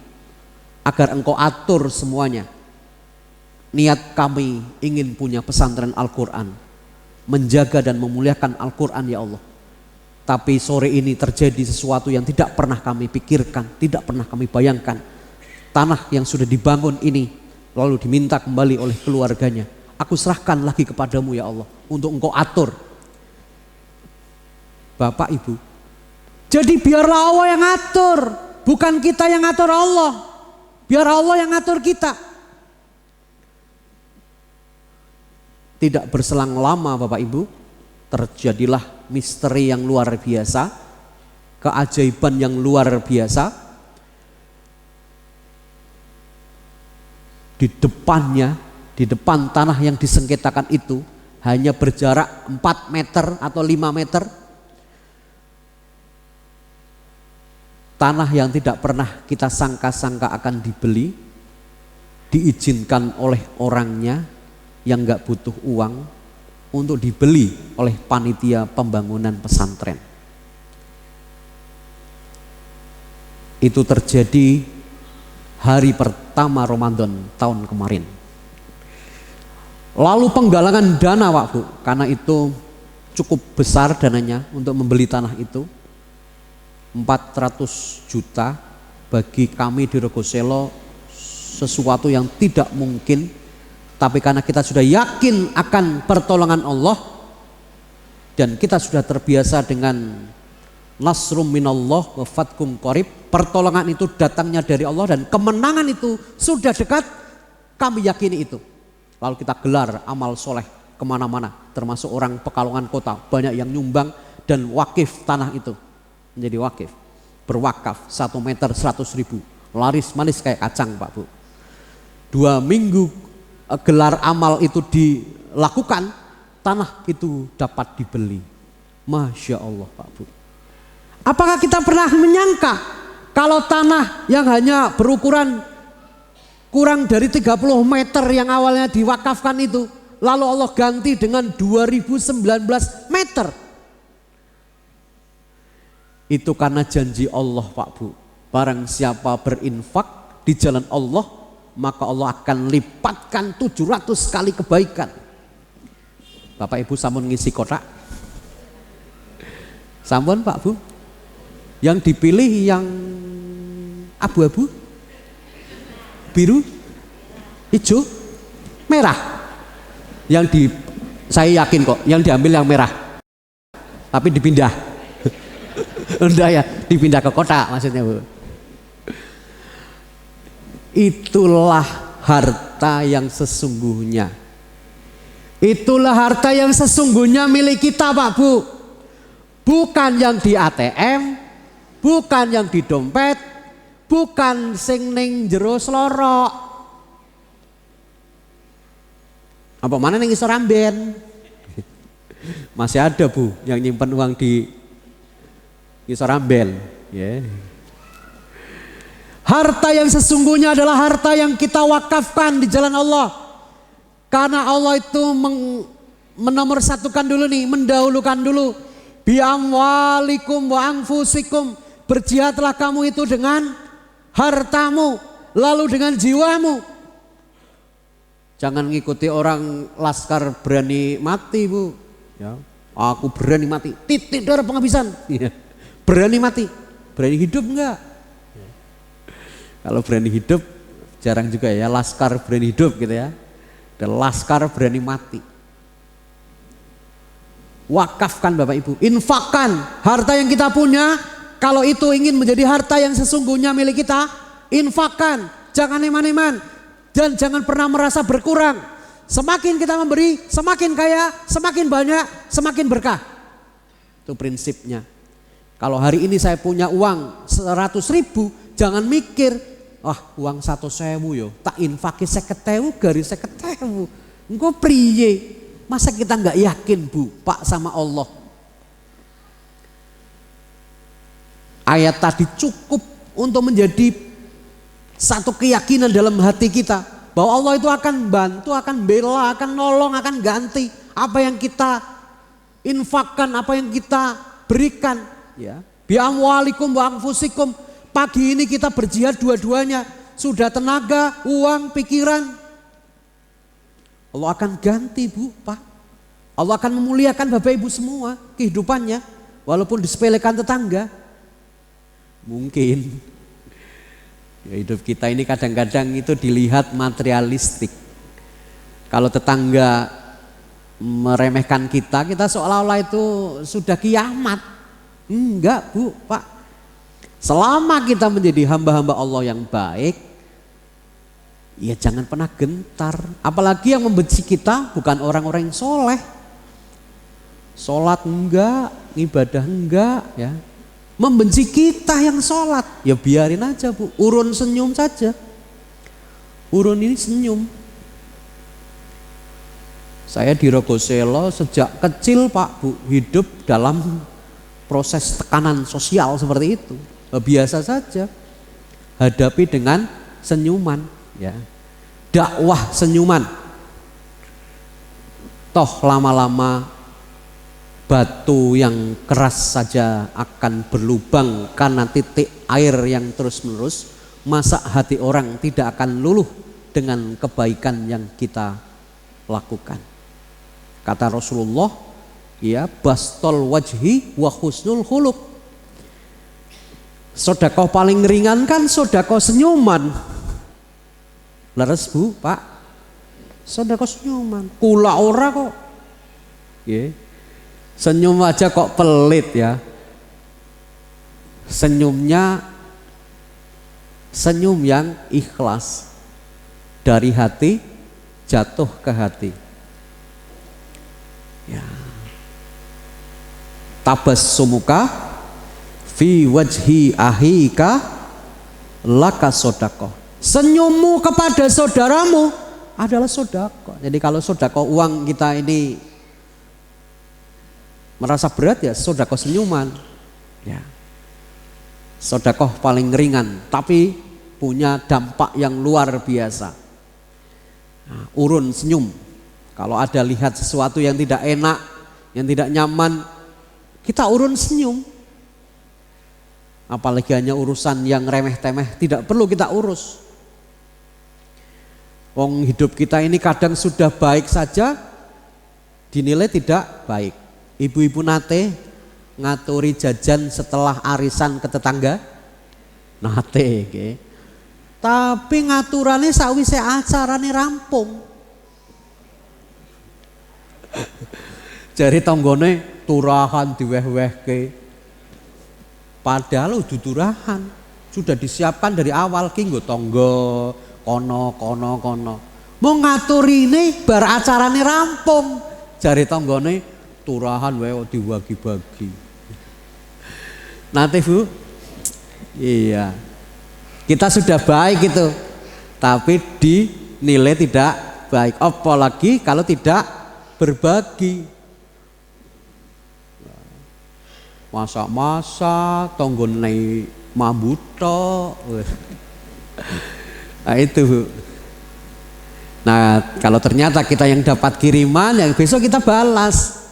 agar engkau atur semuanya. Niat kami ingin punya pesantren Al-Quran, menjaga dan memuliakan Al-Quran ya Allah. Tapi sore ini terjadi sesuatu yang tidak pernah kami pikirkan, tidak pernah kami bayangkan. Tanah yang sudah dibangun ini lalu diminta kembali oleh keluarganya. Aku serahkan lagi kepadamu ya Allah untuk engkau atur. Bapak Ibu, jadi biarlah Allah yang atur, bukan kita yang atur Allah. Biar Allah yang ngatur kita. Tidak berselang lama Bapak Ibu, terjadilah misteri yang luar biasa, keajaiban yang luar biasa. Di depannya, di depan tanah yang disengketakan itu hanya berjarak 4 meter atau 5 meter. Tanah yang tidak pernah kita sangka-sangka akan dibeli, diizinkan oleh orangnya yang gak butuh uang untuk dibeli oleh panitia pembangunan pesantren. Itu terjadi hari pertama Ramadan tahun kemarin. Lalu penggalangan dana Pak Bu, karena itu cukup besar dananya untuk membeli tanah itu. 400 juta bagi kami di Rogoselo sesuatu yang tidak mungkin, tapi karena kita sudah yakin akan pertolongan Allah dan kita sudah terbiasa dengan nasrum minallah wa fatkum qarib, pertolongan itu datangnya dari Allah dan kemenangan itu sudah dekat, kami yakini itu. Lalu kita gelar amal soleh kemana-mana, termasuk orang Pekalongan kota, banyak yang nyumbang dan wakif tanah itu menjadi wakif, berwakaf 1 meter 100.000, laris manis kayak kacang Pak Bu. 2 minggu gelar amal itu dilakukan, tanah itu dapat dibeli. Masya Allah Pak Bu. Apakah kita pernah menyangka kalau tanah yang hanya berukuran kurang dari 30 meter yang awalnya diwakafkan itu, lalu Allah ganti dengan 2019 meter. Itu karena janji Allah Pak Bu. Barang siapa berinfak di jalan Allah, maka Allah akan lipatkan 700 kali kebaikan. Bapak Ibu sampun ngisi kotak? Sampun Pak Bu? Yang dipilih yang abu-abu? Biru? Hijau? Merah? Saya yakin kok yang diambil yang merah. Tapi dipindah. Udah ya, dipindah ke kota maksudnya Bu. Itulah harta yang sesungguhnya. Itulah harta yang sesungguhnya milik kita Pak Bu. Bukan yang di ATM, bukan yang di dompet, bukan sing ning jero slorok. Apa mana ning isor amben? Masih ada Bu yang nyimpen uang di isor amben, ya. Harta yang sesungguhnya adalah harta yang kita wakafkan di jalan Allah. Karena Allah itu menomorsatukan dulu nih, mendahulukan dulu. Bi amwalikum wa anfusikum, berjihadlah kamu itu dengan hartamu, lalu dengan jiwamu. Jangan ngikuti orang laskar berani mati, Bu. Ya, aku berani mati, titik darah penghabisan. Berani mati, berani hidup enggak? Kalau berani hidup jarang juga ya, laskar berani hidup gitu ya. Dan laskar berani mati. Wakafkan Bapak Ibu, infakkan harta yang kita punya. Kalau itu ingin menjadi harta yang sesungguhnya milik kita, infakkan, jangan eman-eman, dan jangan pernah merasa berkurang. Semakin kita memberi, semakin kaya, semakin banyak, semakin berkah. Itu prinsipnya. Kalau hari ini saya punya uang 100.000, jangan mikir, uang 100.000 yo, tak infaki 50.000 garis 50.000. Engko priye? Masa kita nggak yakin, Bu, Pak, sama Allah? Ayat tadi cukup untuk menjadi satu keyakinan dalam hati kita bahwa Allah itu akan bantu, akan bela, akan nolong, akan ganti apa yang kita infakkan, apa yang kita berikan. Ya, bi amwalikum wa anfusikum. Pagi ini kita berjihad dua-duanya, sudah tenaga, uang, pikiran. Allah akan ganti, Bu, Pak. Allah akan memuliakan Bapak Ibu semua kehidupannya, walaupun disepelekan tetangga. Mungkin ya, hidup kita ini kadang-kadang itu dilihat materialistik. Kalau tetangga meremehkan kita, kita seolah-olah itu sudah kiamat. Enggak, Bu, Pak. Selama kita menjadi hamba-hamba Allah yang baik, ya jangan pernah gentar. Apalagi yang membenci kita bukan orang-orang yang soleh. Sholat enggak, ibadah enggak, ya. Membenci kita yang sholat, ya biarin aja, Bu. Urun senyum saja. Urun ini senyum. Saya di Rogoselo sejak kecil, Pak, Bu, hidup dalam proses tekanan sosial seperti itu. Biasa saja. Hadapi dengan senyuman, ya. Dakwah senyuman. Toh lama-lama batu yang keras saja akan berlubang karena titik air yang terus-menerus. Masa hati orang tidak akan luluh dengan kebaikan yang kita lakukan. Kata Rasulullah, ya, bastol wajhi wa husnul khuluq. Sedekah paling ringan kan sedekah senyuman. Leres, Bu, Pak. Sedekah senyuman. Kula ora kok. Nggih. Senyum aja kok pelit, ya. Senyumnya senyum yang ikhlas, dari hati jatuh ke hati. Ya. Tabassumuka fi wajhi ahika laka sodako. Senyummu kepada saudaramu adalah sodako. Jadi kalau sodako uang kita ini merasa berat, ya sedekah senyuman, ya. Sedekah paling ringan tapi punya dampak yang luar biasa. Nah, urun senyum. Kalau ada lihat sesuatu yang tidak enak, yang tidak nyaman, kita urun senyum. Apalagi hanya urusan yang remeh-temeh, tidak perlu kita urus. Wong hidup kita ini kadang sudah baik saja dinilai tidak baik. Ibu-ibu nate ngaturi jajan setelah arisan ke tetangga, nate, okay. Tapi ngaturane sawise acarane rampung. Jari tanggane turahan diweh-wehke. Padahal udah turahan, sudah disiapkan dari awal ki nggo tangga kono. Mau ngaturine bar acarane rampung. Jari tanggane turahan wae dibagi-bagi. Nanti, Bu, iya, kita sudah baik itu, tapi dinilai tidak baik. Apalagi kalau tidak berbagi. Masak-masak, tonggone mambuto. Nah itu, Bu. Nah, kalau ternyata kita yang dapat kiriman, ya besok kita balas.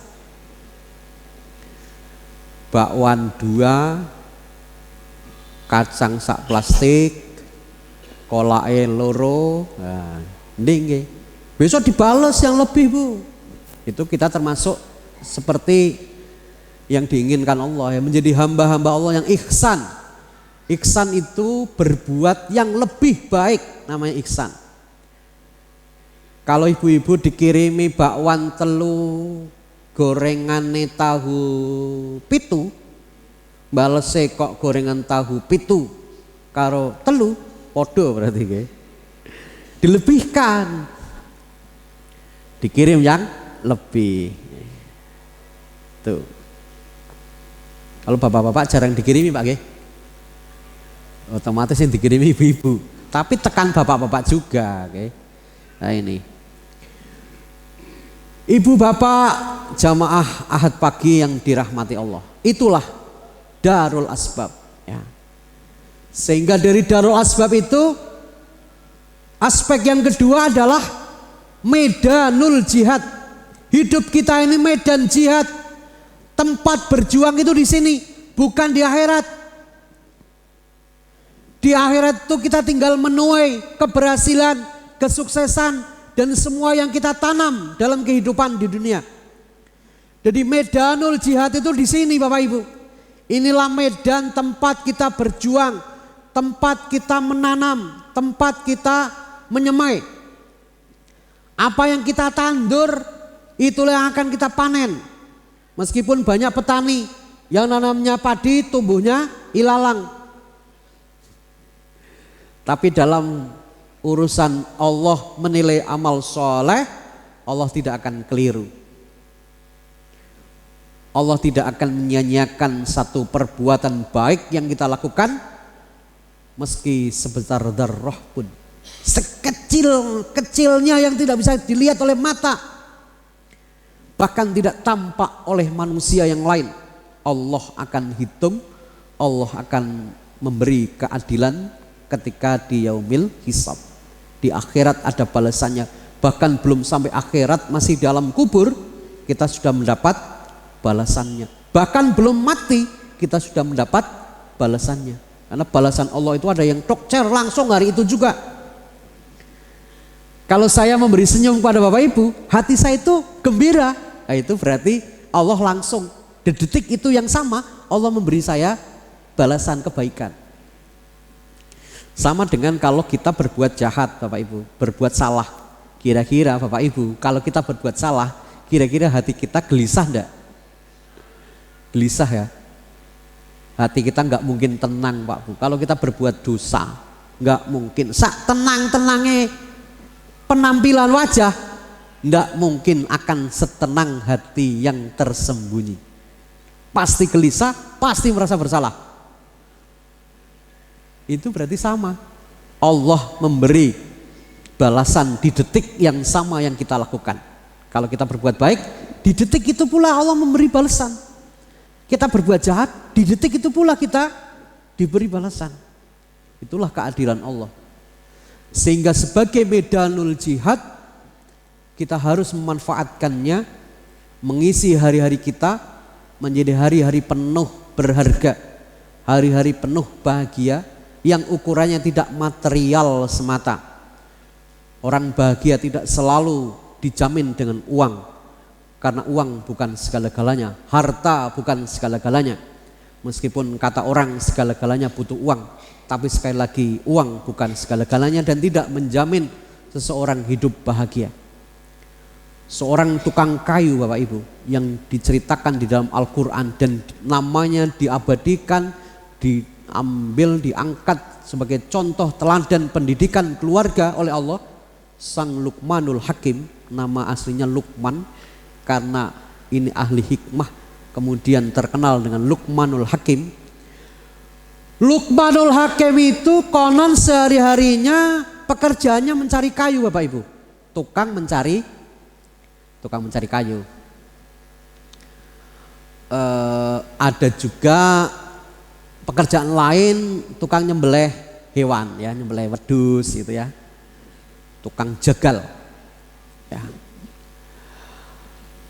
Bakwan 2, kacang sak plastik, kolake loro, nah, nggih. Besok dibales yang lebih, Bu. Itu kita termasuk seperti yang diinginkan Allah, ya, menjadi hamba-hamba Allah yang ihsan. Ihsan itu berbuat yang lebih baik, namanya ihsan. Kalau ibu-ibu dikirimi bakwan telu, gorengane tahu pitu, balese kok gorengan tahu pitu karo telu, podo berarti nggih. Dilebihkan, dikirim yang lebih. Tuh. Kalau bapak-bapak jarang dikirimi Pak nggih. Otomatis yang dikirimi ibu-ibu. Tapi tekan bapak-bapak juga, oke. Nah ini. Ibu bapak jamaah Ahad pagi yang dirahmati Allah. Itulah Darul Asbab, ya. Sehingga dari Darul Asbab itu aspek yang kedua adalah medanul jihad. Hidup kita ini medan jihad. Tempat berjuang itu di sini, bukan di akhirat. Di akhirat itu kita tinggal menuai keberhasilan, kesuksesan, dan semua yang kita tanam dalam kehidupan di dunia. Jadi medanul jihad itu di sini Bapak Ibu. Inilah medan tempat kita berjuang, tempat kita menanam, tempat kita menyemai. Apa yang kita tandur, itulah yang akan kita panen. Meskipun banyak petani yang nanamnya padi, tumbuhnya ilalang. Tapi dalam urusan Allah menilai amal soleh, Allah tidak akan keliru. Allah tidak akan menyia-nyiakan satu perbuatan baik yang kita lakukan, meski sebesar darah pun, sekecil-kecilnya yang tidak bisa dilihat oleh mata, bahkan tidak tampak oleh manusia yang lain. Allah akan hitung, Allah akan memberi keadilan ketika di yaumil hisab. Di akhirat ada balasannya. Bahkan belum sampai akhirat, masih dalam kubur, kita sudah mendapat balasannya. Bahkan belum mati, kita sudah mendapat balasannya. Karena balasan Allah itu ada yang tokcer langsung hari itu juga. Kalau saya memberi senyum kepada Bapak Ibu, hati saya itu gembira. Nah, itu berarti Allah langsung di detik itu yang sama, Allah memberi saya balasan kebaikan. Sama dengan kalau kita berbuat jahat Bapak Ibu, berbuat salah. Kira-kira Bapak Ibu, kalau kita berbuat salah, kira-kira hati kita gelisah enggak? Gelisah ya. Hati kita enggak mungkin tenang Pak Bu. Kalau kita berbuat dosa, enggak mungkin. Sak tenang-tenangnya penampilan wajah, enggak mungkin akan setenang hati yang tersembunyi. Pasti gelisah, pasti merasa bersalah. Itu berarti sama. Allah memberi balasan di detik yang sama yang kita lakukan. Kalau kita berbuat baik, di detik itu pula Allah memberi balasan. Kita berbuat jahat, di detik itu pula kita diberi balasan. Itulah keadilan Allah. Sehingga sebagai medanul jihad, kita harus memanfaatkannya, mengisi hari-hari kita menjadi hari-hari penuh berharga, hari-hari penuh bahagia, yang ukurannya tidak material semata. Orang bahagia tidak selalu dijamin dengan uang, karena uang bukan segala-galanya, harta bukan segala-galanya. Meskipun kata orang segala-galanya butuh uang, tapi sekali lagi uang bukan segala-galanya dan tidak menjamin seseorang hidup bahagia. Seorang tukang kayu Bapak Ibu yang diceritakan di dalam Al-Quran dan namanya diabadikan, diambil, diangkat sebagai contoh teladan pendidikan keluarga oleh Allah, Sang Luqmanul Hakim. Nama aslinya Luqman karena ini ahli hikmah, kemudian terkenal dengan Luqmanul Hakim. Luqmanul Hakim itu konon sehari-harinya pekerjaannya mencari kayu Bapak Ibu, tukang mencari kayu. Ada juga pekerjaan lain, tukang nyembelih hewan ya, nyembelih wedhus gitu ya. Tukang jagal. Ya.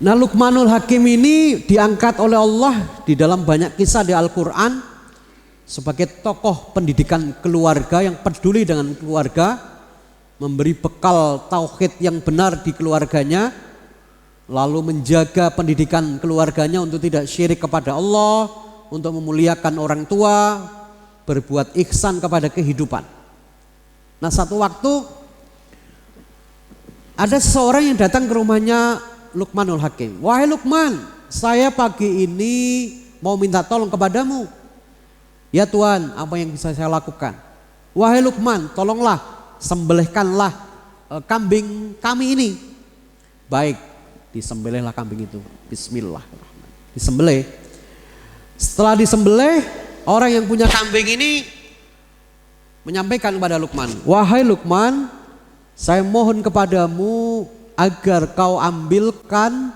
Nah, Luqmanul Hakim ini diangkat oleh Allah di dalam banyak kisah di Al-Quran sebagai tokoh pendidikan keluarga yang peduli dengan keluarga, memberi bekal tauhid yang benar di keluarganya, lalu menjaga pendidikan keluarganya untuk tidak syirik kepada Allah, untuk memuliakan orang tua, berbuat ihsan kepada kehidupan. Nah, satu waktu ada seseorang yang datang ke rumahnya Luqmanul Hakim. Wahai Luqman, saya pagi ini mau minta tolong kepadamu. Ya Tuhan, apa yang bisa saya lakukan? Wahai Luqman, tolonglah sembelihkanlah kambing kami ini. Baik, disembelihlah kambing itu. Bismillah. Disembelih. Setelah disembelih, orang yang punya kambing ini menyampaikan kepada Luqman, wahai Luqman, saya mohon kepadamu agar kau ambilkan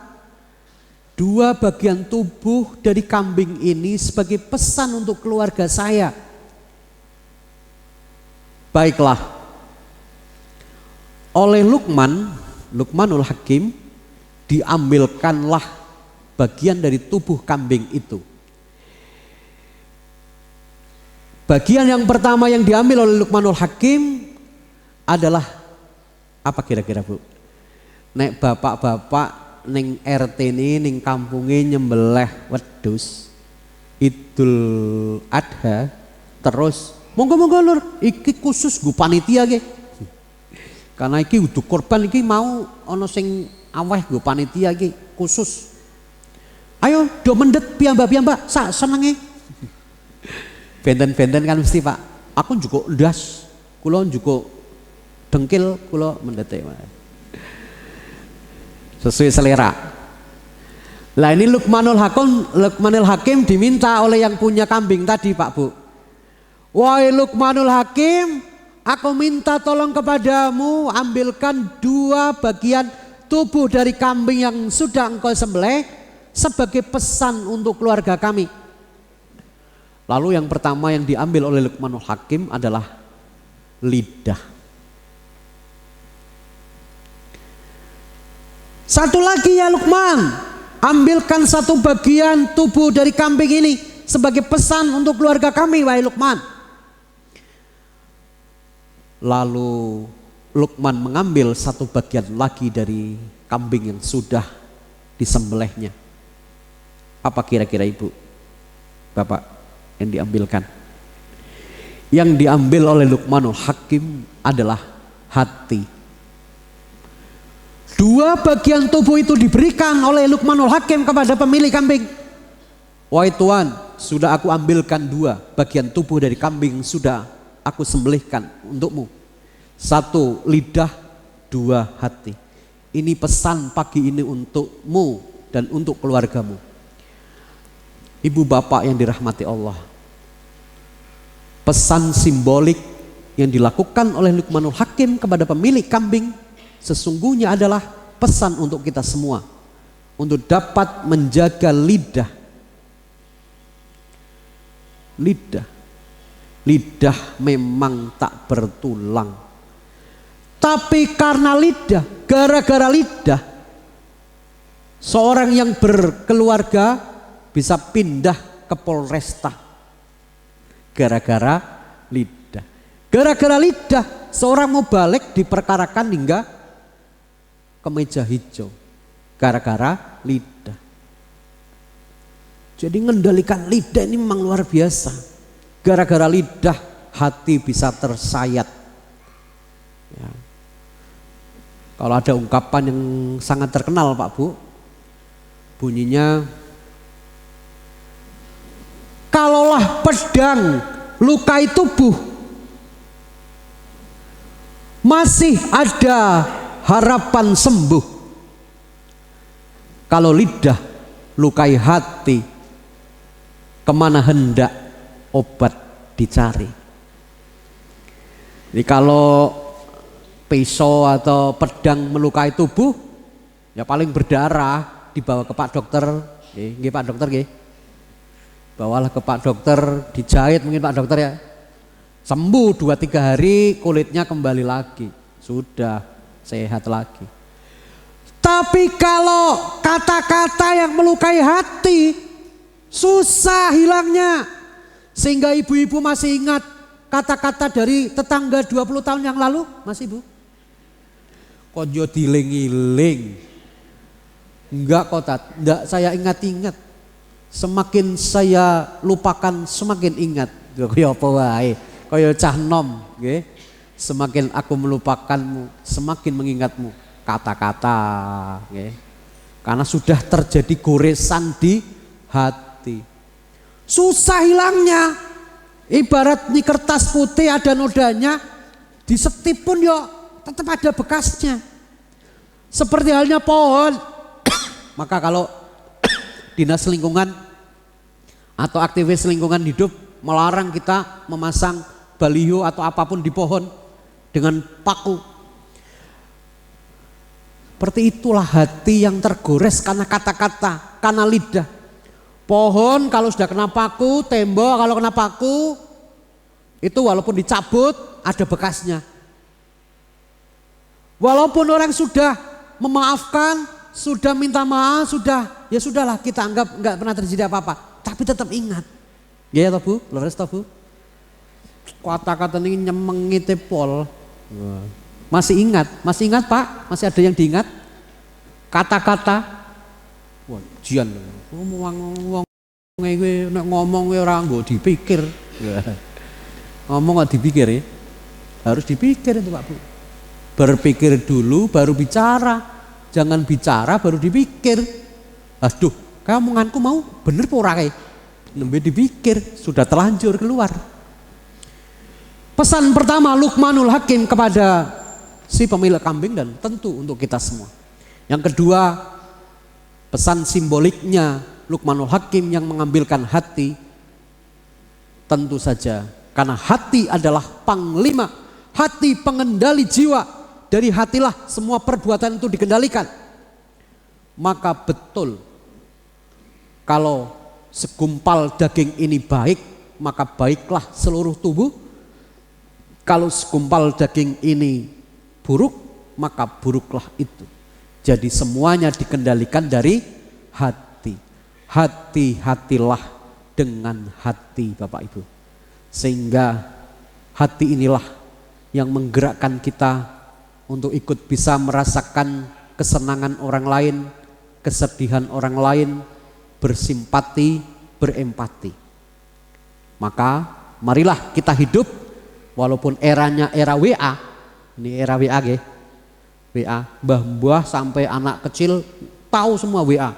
2 bagian tubuh dari kambing ini sebagai pesan untuk keluarga saya. Baiklah. Oleh Luqmanul Hakim, diambilkanlah bagian dari tubuh kambing itu. Bagian yang pertama yang diambil oleh Luqmanul Hakim adalah apa kira-kira, Bu? Nek bapak-bapak ning RT ini ning kampungnya nyembelih wedhus Idul Adha, terus monggo lur, iki khusus gue panitia ge. Karena iki udah korban iki mau ono sing aweh gue panitia ge khusus. Ayo do mendet piyambak sak senenge. Benten-benten kan mesti, Pak. Aku juga ndas, kula juga dengkil, kula mendete. Sesuai selera. Lah ini Luqmanul Hakim diminta oleh yang punya kambing tadi, Pak Bu. Wahai Luqmanul Hakim, aku minta tolong kepadamu, ambilkan 2 bagian tubuh dari kambing yang sudah engkau sembelih sebagai pesan untuk keluarga kami. Lalu yang pertama yang diambil oleh Luqmanul Hakim adalah lidah. Satu lagi ya Luqman, ambilkan 1 bagian tubuh dari kambing ini sebagai pesan untuk keluarga kami, wahai Luqman. Lalu Luqman mengambil 1 bagian lagi dari kambing yang sudah disembelihnya. Apa kira-kira Ibu, Bapak yang diambilkan? Yang diambil oleh Luqmanul Hakim adalah hati. 2 bagian tubuh itu diberikan oleh Luqmanul Hakim kepada pemilik kambing. Wahai Tuhan, sudah aku ambilkan 2 bagian tubuh dari kambing, sudah aku sembelihkan untukmu. 1 lidah, 2 hati. Ini pesan pagi ini untukmu dan untuk keluargamu. Ibu bapak yang dirahmati Allah, pesan simbolik yang dilakukan oleh Luqmanul Hakim kepada pemilik kambing sesungguhnya adalah pesan untuk kita semua untuk dapat menjaga lidah. Lidah memang tak bertulang, tapi karena gara-gara lidah seorang yang berkeluarga bisa pindah ke Polresta. Gara-gara lidah seorang mau balik diperkarakan hingga ke meja hijau gara-gara lidah. Jadi mengendalikan lidah ini memang luar biasa. Gara-gara lidah hati bisa tersayat. Ya. Kalau ada ungkapan yang sangat terkenal Pak Bu, bunyinya, kalaulah pedang lukai tubuh, masih ada harapan sembuh. Kalau lidah lukai hati, kemana hendak obat dicari. Jadi kalau pisau atau pedang melukai tubuh, ya paling berdarah, dibawa ke Pak Dokter. Nggih Pak Dokter nggih. Bawalah ke Pak Dokter, dijahit mungkin Pak Dokter ya. Sembuh 2-3 hari kulitnya kembali lagi. Sudah sehat lagi. Tapi kalau kata-kata yang melukai hati, susah hilangnya. Sehingga ibu-ibu masih ingat kata-kata dari tetangga 20 tahun yang lalu, Mas Ibu? Konjo diling-iling. Enggak kotat, enggak saya ingat-ingat. Semakin saya lupakan semakin ingat. Kaya apa wae, kaya cah nom, nggih. Semakin aku melupakanmu, semakin mengingatmu. Kata-kata, nggih. Karena sudah terjadi goresan di hati. Susah hilangnya. Ibarat di kertas putih ada nodanya, disetip pun yo tetap ada bekasnya. Seperti halnya pohon. Maka kalau dinas lingkungan atau aktivis lingkungan hidup melarang kita memasang baliho atau apapun di pohon dengan paku. Seperti itulah hati yang tergores karena kata-kata, karena lidah. Pohon kalau sudah kena paku, tembok kalau kena paku, itu walaupun dicabut ada bekasnya. Walaupun orang sudah memaafkan, sudah minta maaf, sudah, ya sudahlah kita anggap nggak pernah terjadi apa-apa. Tapi tetap ingat. Ya toh Bu, leres toh Bu. Kata-kata ini nyemengite pol. Masih ingat Pak? Masih ada yang diingat? Kata-kata. Wah, jian. Ngomong orang nggak dipikir. Ngomong nggak dipikir ya. Harus dipikir itu Pak Bu. Berpikir dulu baru bicara. Jangan bicara baru dipikir. Aduh, kamu omonganku mau bener pora kayak. Nembe dipikir, sudah terlanjur keluar. Pesan pertama Luqmanul Hakim kepada si pemilik kambing dan tentu untuk kita semua. Yang kedua, pesan simboliknya Luqmanul Hakim yang mengambilkan hati. Tentu saja karena hati adalah panglima, hati pengendali jiwa. Dari hatilah semua perbuatan itu dikendalikan. Maka betul kalau segumpal daging ini baik, maka baiklah seluruh tubuh. Kalau segumpal daging ini buruk, maka buruklah itu. Jadi semuanya dikendalikan dari hati. Hati-hatilah dengan hati Bapak Ibu. Sehingga hati inilah yang menggerakkan kita untuk ikut bisa merasakan kesenangan orang lain, kesedihan orang lain, bersimpati, berempati. Maka marilah kita hidup walaupun eranya era WA, ini era WA nggih. WA, mbah-mbah sampai anak kecil tahu semua WA.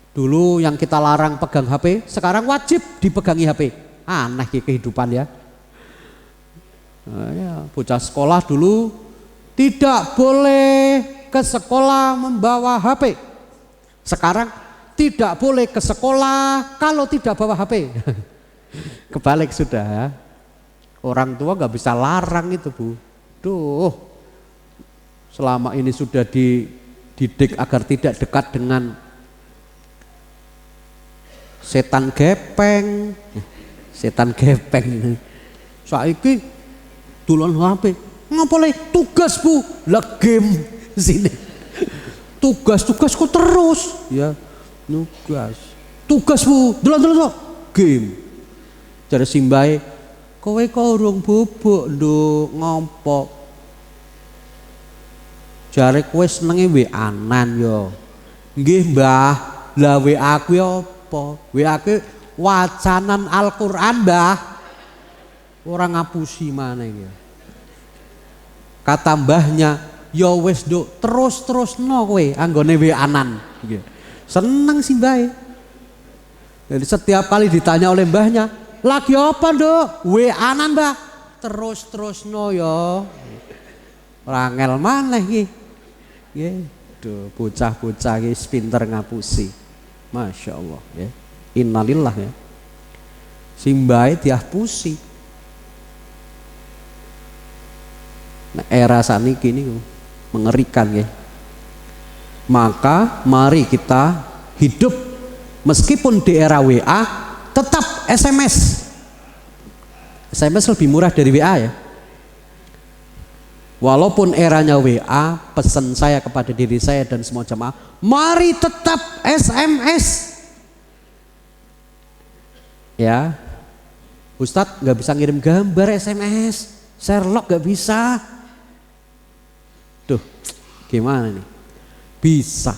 Dulu yang kita larang pegang HP, sekarang wajib dipegangi HP. Aneh kehidupan ya. Nah, ya, bocah sekolah dulu tidak boleh ke sekolah membawa HP. Sekarang tidak boleh ke sekolah kalau tidak bawa HP. Kebalik sudah. Orang tua nggak bisa larang itu Bu. Duh, selama ini sudah dididik agar tidak dekat dengan setan gepeng. Setan gepeng. Saiki dolan HP. Ngapalih tugas Bu, lah game sini. Tugas kok terus ya. Tugas Bu, delok game. Jare simbahe, kowe kok urung bubuk nduk ngopo. Jare kowe senenge WA-an yo. Nggih Mbah, lah WA kuwi apa? WA kuwi wacanan Al-Qur'an Mbah. Ora ngapusi maneh ya. Kata mbahnya, ya wis Nduk, terus-terusno kowe anggone WA-an. Seneng sih Mbah. Jadi setiap kali ditanya oleh mbahnya, lagi apa Nduk? WA-an Mbah. Terus-terusno ya. Ora ngel maneh iki. Nggih, duh bocah-bocah iki pinter ngapusi. Masya Allah ya. Innalillah ya. Si mbahe diapusi. Nah, era saniki ini mengerikan ya. Maka mari kita hidup meskipun di era WA tetap SMS. SMS lebih murah dari WA ya. Walaupun eranya WA, pesan saya kepada diri saya dan semua jamaah, mari tetap SMS. Ya, Ustadz nggak bisa ngirim gambar SMS, Sherlock nggak bisa. Tuh, gimana nih? Bisa.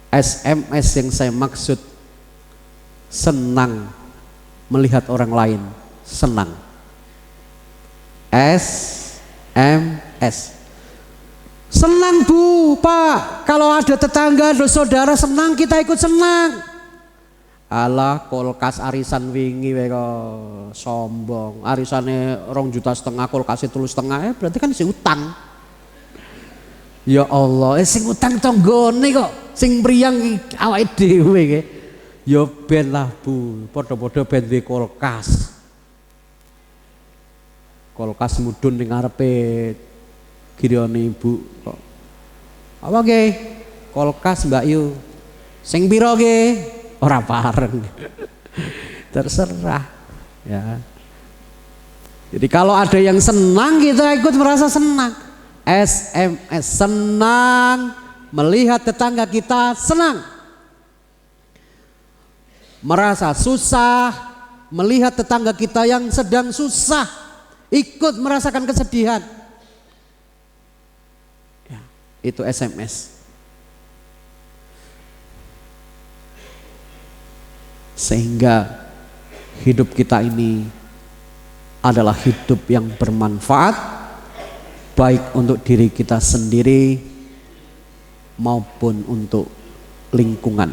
SMS yang saya maksud senang melihat orang lain senang. SMS. Senang Bu, Pak. Kalau ada tetangga, ada saudara senang, kita ikut senang. Alah, kulkas arisan wingi kok sombong. Arisane 2,5 juta, kulkasnya 3,5, berarti kan si utang. Ya Allah, sing utang tonggone kok, sing mriyang awake dhewe iki. Ya ben lah Bu, padha-padha ben duwe kulkas. Kulkas mudhun ning ngarepe girane Ibu kok. Apa nggih? Kulkas Mbak Yu. Sing pira nggih? Ora bareng. Terserah ya. Jadi kalau ada yang senang, kita ikut merasa senang. SMS, senang melihat tetangga kita senang. Merasa susah melihat tetangga kita yang sedang susah, ikut merasakan kesedihan ya, itu SMS. Sehingga hidup kita ini adalah hidup yang bermanfaat, baik untuk diri kita sendiri maupun untuk lingkungan,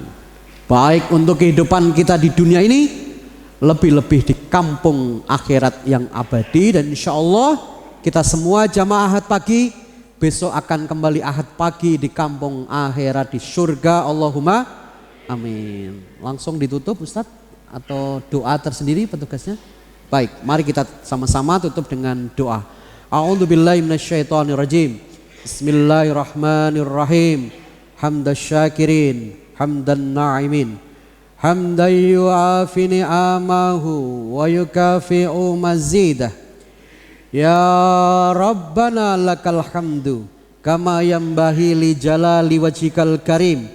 baik untuk kehidupan kita di dunia ini, lebih-lebih di kampung akhirat yang abadi. Dan insya Allah kita semua jamaah ahad pagi besok akan kembali ahad pagi di kampung akhirat di surga. Allahumma amin. Langsung ditutup Ustadz atau doa tersendiri petugasnya? Baik, mari kita sama-sama tutup dengan doa. A'udzubillahi minasyaitonirrajim. Bismillahirrahmanirrahim. Hamdasyakirin, hamdan na'imin, hamdan yu'afi ni'amahu wa yukafi'u mazidah. Ya Rabbana lakal hamdu kama yanbahi li jalali wajhikal karim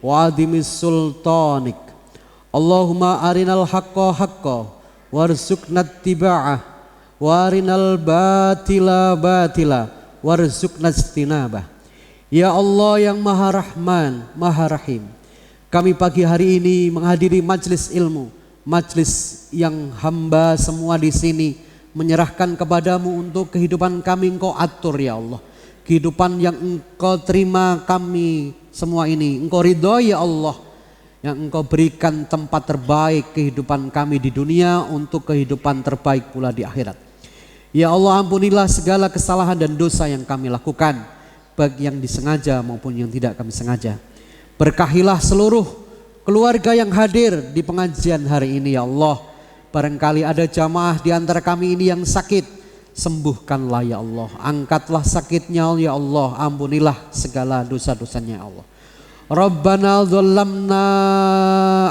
wa adimis sultanik. Allahumma arinal haqqa haqqa warzuqna ittiba'ah wa arinal batila batila warzuqna istinabah. Ya Allah yang Maha Rahman, Maha Rahim, kami pagi hari ini menghadiri majelis ilmu, majelis yang hamba semua di sini menyerahkan kepadamu untuk kehidupan kami. Engkau atur ya Allah, kehidupan yang Engkau terima kami semua ini, Engkau ridho ya Allah, yang Engkau berikan tempat terbaik kehidupan kami di dunia untuk kehidupan terbaik pula di akhirat. Ya Allah, ampunilah segala kesalahan dan dosa yang kami lakukan, baik yang disengaja maupun yang tidak kami sengaja. Berkahilah seluruh keluarga yang hadir di pengajian hari ini ya Allah. Barangkali ada jamaah di antara kami ini yang sakit, sembuhkanlah ya Allah. Angkatlah sakitnya ya Allah, ampunilah segala dosa-dosanya ya Allah. Rabbana dzalamna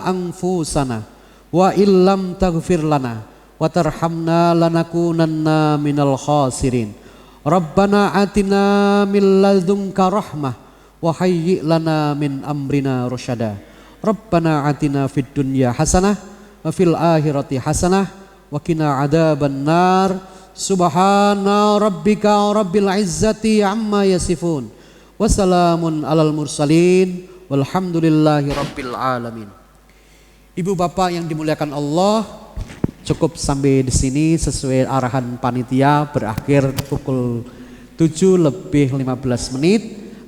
anfusana wa illam taghfir lana wa tarhamna lanakunanna minal khasirin. Rabbana atina min ladunka rahmah wa hayyi' lana min amrina rasyada. Rabbana atina fid dunya hasanah wa fil akhirati hasanah wa qina adzaban nar. Subhana rabbika rabbil izzati amma yasifun. Wassalamun alal mursalin walhamdulillahi rabbil alamin. Ibu bapak yang dimuliakan Allah, cukup sampai di sini sesuai arahan panitia, berakhir pukul 7:15.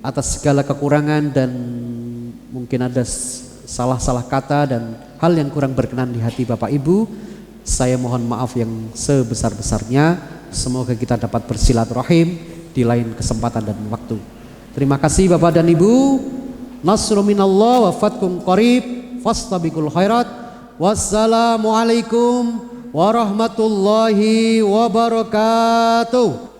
Atas segala kekurangan dan mungkin ada salah-salah kata dan hal yang kurang berkenan di hati Bapak Ibu, saya mohon maaf yang sebesar-besarnya. Semoga kita dapat bersilaturahim di lain kesempatan dan waktu. Terima kasih Bapak dan Ibu. Nasrun minallah wa fathun qarib, fastabiqul khairat. Wassalamualaikum warahmatullahi wabarakatuh.